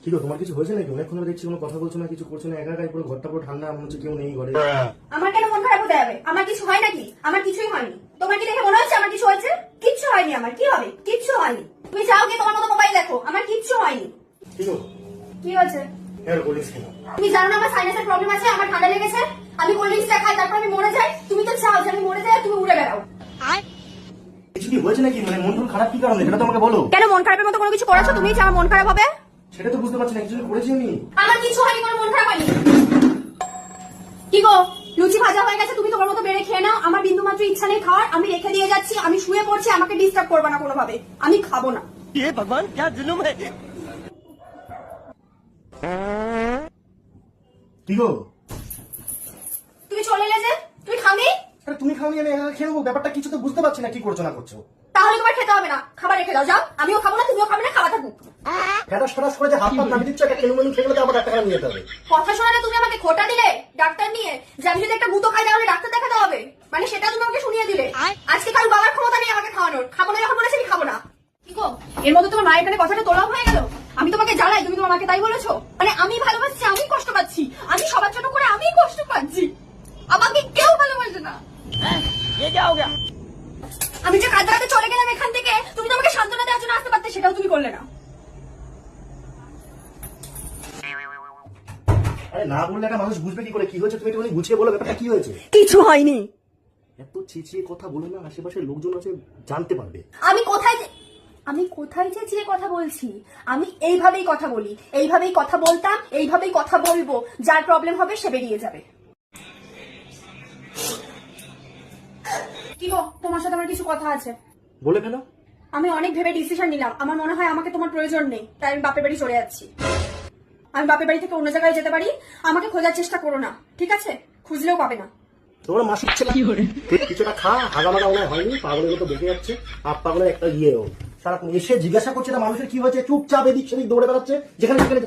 কি গো, তোমার কিছু হয়েছে নাকি? অনেকক্ষণ ধরে দেখছি কোনো কথা বলছো না, কিছু করছো না, একা একাই পুরো ঘরটা পুরো ঠান্ডা, মনে হচ্ছে কেউ নেই ঘরে। আমার কেন মন খারাপ হতে যাবে? আমার কিছু হয় নাকি? আমার কিছুই হয়নি। তোমার কি দেখে মনে হচ্ছে আমার কিছু হয়েছে? কিচ্ছু হয়নি আমার। কি হবে? কিচ্ছু হয়নি। তুমি যাও গিয়ে তোমার মতো মোবাইল দেখো। আমার কিচ্ছু হয়নি। কি গো, কি হয়েছে? হ্যাঁ বলিস কেন? তুমি জানো না আমার সাইনাসের প্রবলেম আছে, আমার ঠান্ডা লেগেছে। আমি কোল্ড ড্রিঙ্কসটা খাই, তারপর আমি মরে যাই। তুমি তো চাও যে আমি মরে যাই আর তুমি উড়ে বেড়াও। কিছু কি হয়েছে নাকি? মানে মন টন খারাপ কি কারণে সেটা তো আমাকে বলো। কেন মন খারাপের মতো কোনো কিছু করেছো তুমি যে আমার মন খারাপ হবে? সেটা তো বুঝতে পারছি না, কিছু করেছি আমি? আমার কিছু হয়নি, কোনো মন খারাপ হয়নি। কি গো, লুচি ভাজা হয়ে গেছে, তুমি তোমার মতো বেড়ে খেয়ে নাও। আমার বিন্দু মাত্র ইচ্ছা নেই খাওয়ার। আমি রেখে দিয়ে যাচ্ছি, আমি শুয়ে পড়ছি, আমাকে ডিস্টার্ব করবে না কোনোভাবে। আমি খাবো না। ये भगवान क्या जुल्म है। কি গো, তুমি চলে এলে যে, তুমি খাওনি? আরে তুমি খাওনি, আমি একা একা খেয়ে নেবো? ব্যাপারটা কিছু তো বুঝতে পারছি না, কি করছো না করছো। তাহলে তোমার খেতে হবে না, খাবার রেখে দাও। যাও, আমিও খাবো না, তুমিও খাবে না, খাওয়া থাকুক। ফ্যাটাস ফ্যাটাস করে যে হাত পা নামিয়ে দিচ্ছ, একটা কেলু মেলু খেয়ে গেলে তো আবার ডাক্তার নিয়ে যেতে হবে। কথা শোনা না, তুমি আমাকে খোটা দিলে ডাক্তার নিয়ে, যে আমি যদি একটা গুঁতো খাই তাহলে ডাক্তার দেখাতে হবে, মানে সেটা তুমি আমাকে শুনিয়ে দিলে। আজকে কাল বাবার ক্ষমতা নেই আমাকে খাওয়ানোর। খাবো না যখন বলেছি আমি খাবো না। কি গো, এর মধ্যে তোমার মায়ের কানে কথাটা তোলাও হয়ে গেল। আমি তোমাকে জ্বালাই, তুমি তোমার মাকে তাই বলেছো? মানে আমি ভালোবাসছি, আমি কষ্ট পাচ্ছি, আমি সবার জন্য করে আমি কষ্ট পাচ্ছি, আমাকে কেউ ভালোবাসে না। ये क्या हो गया। আমি যে কাঁদতে কাঁদতে চলে গেলাম এখান থেকে, তুমি তো আমাকে সান্ত্বনা দেওয়ার জন্য আসতে পারতে, সেটাও তুমি করলে না। আরে না বললে একটা মানুষ বুঝবে কি করে কি হয়েছে? তুমি একটু গুছিয়ে বলো ব্যাপারটা কি হয়েছে। কিছু হয়নি। এত চেঁচিয়ে কথা বলো না, আশেপাশের লোকজন আছে, জানতে পারবে। আমি কোথায় চেঁচিয়ে কথা বলছি? আমি এইভাবেই কথা বলি, এইভাবেই কথা বলতাম, এইভাবেই কথা বলবো। যার প্রবলেম হবে সে বেরিয়ে যাবে। কি গো, তোমার সাথে আমার কিছু কথা আছে। বলে ফেলো। আমি অনেক ভেবে ডিসিশন নিলাম, আমার মনে হয় আমাকে তোমার প্রয়োজন নেই, তাই আমি বাপের বাড়ি চলে যাচ্ছি। আমি বাপের বাড়ি থেকে অন্য জায়গায় যেতে পারি, আমাকে খোঁজার চেষ্টা করো না, ঠিক আছে? খুঁজলেও পাবে না। তোমার মাসিক ছেলে কিছুটা খা, হাগামাগা মনে হয়নি, পাগলের মতো দেখে যাচ্ছে। আপ পাগলের একটা ইয়েও সারাক্ষণ এসে জিজ্ঞাসা করছে না মানুষের কি হয়েছে, চুপচাপ এদিক সেদিক দৌড়ে বেড়াচ্ছে যেখানে সেখানে।